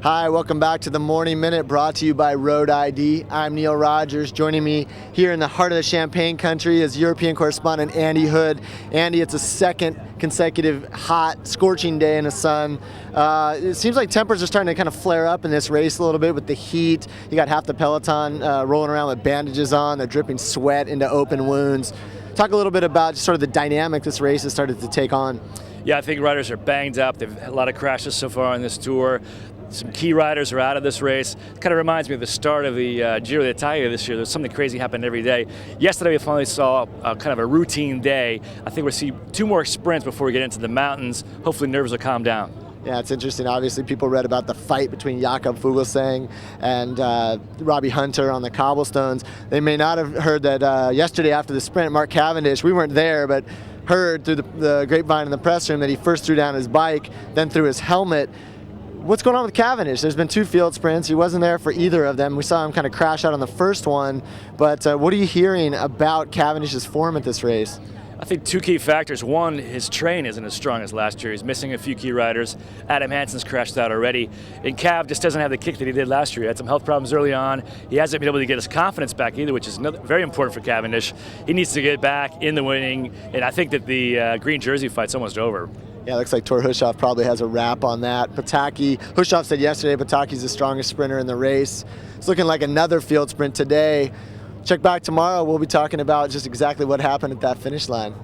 Hi, welcome back to the Morning Minute, brought to you by Road ID. I'm Neil Rogers. Joining me here in the heart of the Champagne country is European correspondent Andy Hood. Andy, it's a second consecutive hot, scorching day in the sun. It seems like tempers are starting to kind of flare up in this race a little bit with the heat. You got half the peloton rolling around with bandages on. They're dripping sweat into open wounds. Talk a little bit about just sort of the dynamic this race has started to take on. Yeah, I think riders are banged up. They've had a lot of crashes so far on this tour. Some key riders are out of this race. It kind of reminds me of the start of the Giro d'Italia this year. There's something crazy happening every day. Yesterday we finally saw kind of a routine day. I think we'll see 2 more sprints before we get into the mountains. Hopefully nerves will calm down. Yeah, it's interesting. Obviously, people read about the fight between Jakob Fuglsang and Robbie Hunter on the cobblestones. They may not have heard that yesterday after the sprint, Mark Cavendish, we weren't there, but heard through the grapevine in the press room that he first threw down his bike, then threw his helmet. What's going on with Cavendish? There's been 2 field sprints. He wasn't there for either of them. We saw him kind of crash out on the first one. But what are you hearing about Cavendish's form at this race? I think 2 key factors. One, his train isn't as strong as last year. He's missing a few key riders. Adam Hansen's crashed out already. And Cav just doesn't have the kick that he did last year. He had some health problems early on. He hasn't been able to get his confidence back either, which is very important for Cavendish. He needs to get back in the winning. And I think that the green jersey fight's almost over. Yeah, it looks like Thor Hushoff probably has a wrap on that. Hushoff said yesterday Pataki's the strongest sprinter in the race. It's looking like another field sprint today. Check back tomorrow. We'll be talking about just exactly what happened at that finish line.